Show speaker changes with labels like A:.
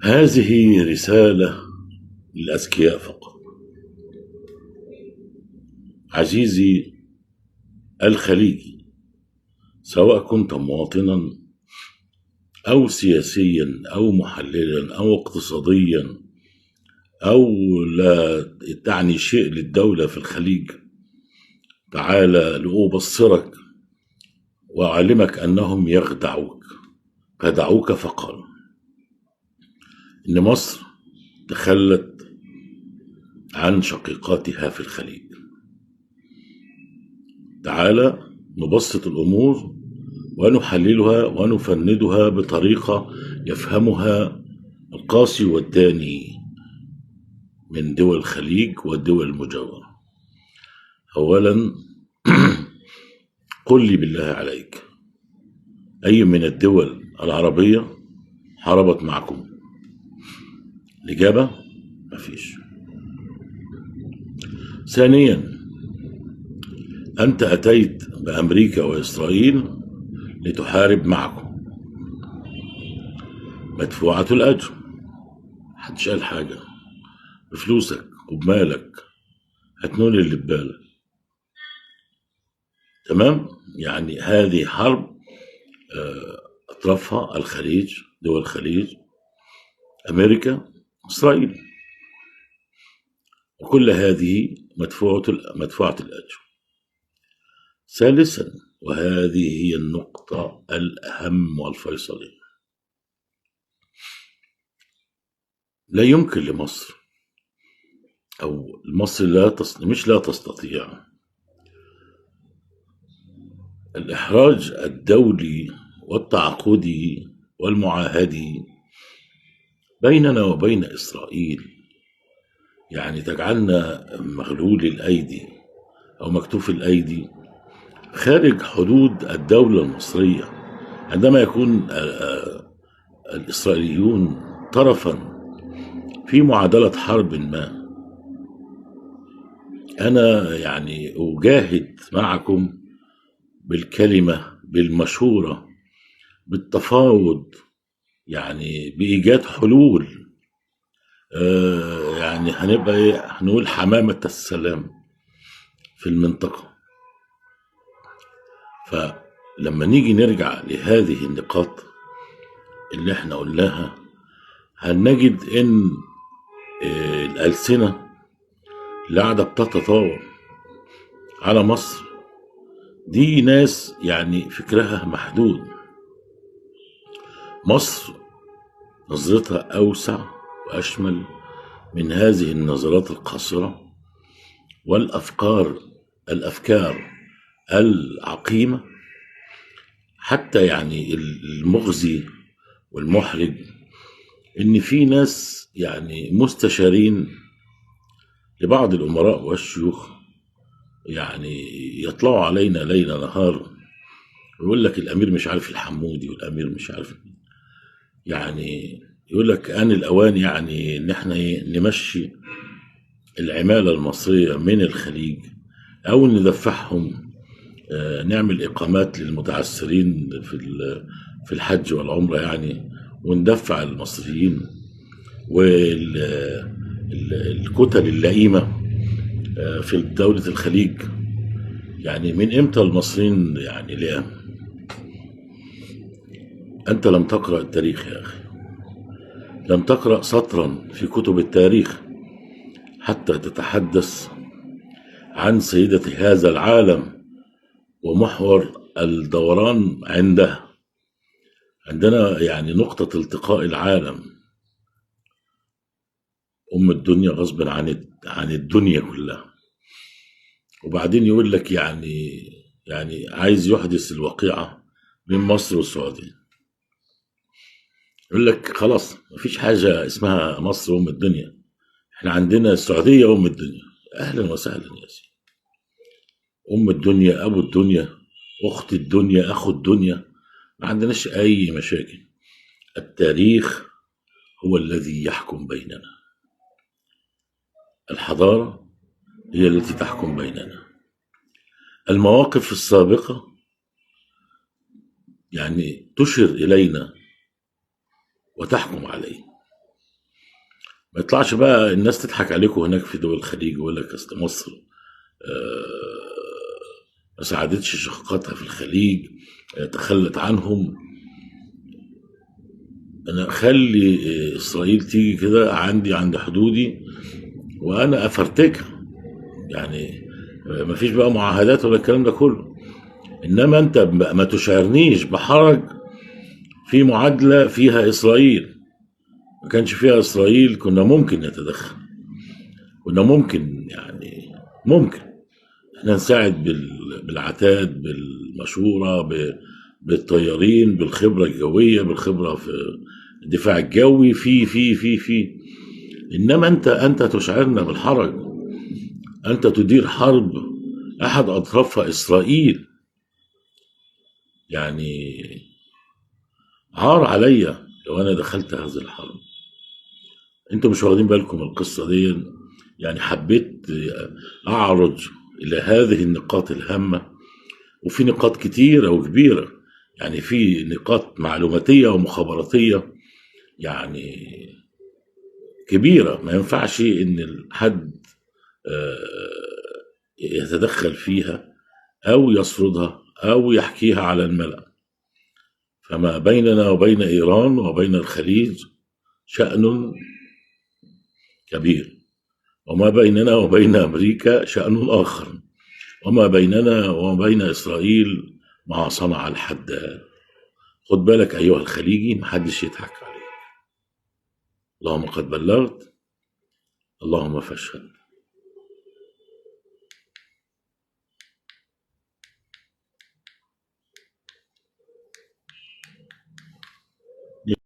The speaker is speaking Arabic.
A: هذه رسالة للأذكياء فقط. عزيزي الخليجي، سواء كنت مواطنا أو سياسيا أو محللا أو اقتصاديا أو لا تعني شيء للدولة في الخليج، تعال لأبصرك وأعلمك أنهم خدعوك فقالوا إن مصر تخلت عن شقيقاتها في الخليج. تعال نبسط الأمور ونحللها ونفندها بطريقة يفهمها القاسي والداني من دول الخليج والدول المجاورة. أولا قل لي بالله عليك، أي من الدول العربية حاربت معكم؟ الإجابة مفيش. ثانيا، أنت أتيت بأمريكا وإسرائيل لتحارب معكم، مدفوعة الأجر، محدش قال حاجة، بفلوسك وبمالك، هتنول اللي ببالك. تمام؟ يعني هذه حرب أطرافها الخليج، دول الخليج، أمريكا، إسرائيل، وكل هذه مدفوعة الأجر. ثالثا، وهذه هي النقطة الأهم والفيصلية، لا يمكن لمصر أو مصر لا تستطيع الإحراج الدولي والتعاقدي والمعاهدي بيننا وبين إسرائيل، يعني تجعلنا مغلول الأيدي أو مكتوف الأيدي خارج حدود الدولة المصرية، عندما يكون الإسرائيليون طرفا في معادلة حرب ما. أنا يعني أجاهد معكم بالكلمة، بالمشورة، بالتفاوض، يعني بإيجاد حلول. يعني هنبقى هنقول حمامة السلام في المنطقة. فلما نيجي نرجع لهذه النقاط اللي احنا قلناها، هنجد ان الألسنة اللي قاعدة بتتطاول على مصر دي ناس يعني فكرها محدود. مصر نظرتها أوسع وأشمل من هذه النظرات القاصرة والأفكار العقيمة. حتى يعني المغزي والمحرج إن في ناس يعني مستشارين لبعض الأمراء والشيوخ يعني يطلعوا علينا ليل نهار ويقول لك الأمير مش عارف الحمودي والأمير مش عارف، يعني يقول لك آن الأوان يعني إن احنا نمشي العمالة المصرية من الخليج أو ندفعهم، نعمل إقامات للمتعسرين في الحج والعمرة يعني، وندفع المصريين والكتل اللئيمة في دولة الخليج. يعني من إمتى المصريين يعني لئام؟ أنت لم تقرأ التاريخ يا أخي، لم تقرأ سطرا في كتب التاريخ حتى تتحدث عن سيدة هذا العالم ومحور الدوران عندنا يعني نقطة التقاء العالم، أم الدنيا غصب عن الدنيا كلها. وبعدين يقول لك يعني عايز يحدث الوقيعة بين مصر والسعودية، يقول لك خلاص مفيش حاجة اسمها مصر أم الدنيا، احنا عندنا السعودية أم الدنيا. أهلا وسهلا يا سيدي، أم الدنيا، أبو الدنيا، أخت الدنيا، أخو الدنيا، ما عندناش أي مشاكل. التاريخ هو الذي يحكم بيننا، الحضارة هي التي تحكم بيننا. المواقف السابقة يعني تشير إلينا وتحكم علينا. ما يطلعش بقى الناس تضحك عليكم هناك في دول الخليج ويقول لك اصل مصر ما ساعدتش شقيقاتها في الخليج، تخلت عنهم. انا اخلي اسرائيل تيجي كده عند حدودي وانا افرتكها، يعني ما فيش بقى معاهدات ولا الكلام ده كله. انما انت ما تشعرنيش بحرج في معادله فيها اسرائيل. ما كانش فيها اسرائيل كنا ممكن نتدخل، كنا ممكن يعني ممكن احنا نساعد بالعتاد، بالمشورة، بالطيارين، بالخبرة الجوية، بالخبرة في الدفاع الجوي، في انما انت تشعرنا بالحرج. انت تدير حرب احد اطرافها اسرائيل، يعني عار عليا لو انا دخلت هذه الحرب. انتوا مش واخدين بالكم من القصة دي. يعني حبيت اعرض الى هذه النقاط الهامة، وفي نقاط كتيرة وكبيرة، يعني في نقاط معلوماتية ومخابراتية يعني كبيرة، ما ينفعش ان حد يتدخل فيها او يسردها او يحكيها على الملأ. فما بيننا وبين ايران وبين الخليج شأن كبير، وما بيننا وبين امريكا شأن اخر، وما بيننا وبين اسرائيل ما صنع الحداد. خد بالك أيها الخليجي، محدش يضحك عليك. اللهم قد بلغت، اللهم فاشهد.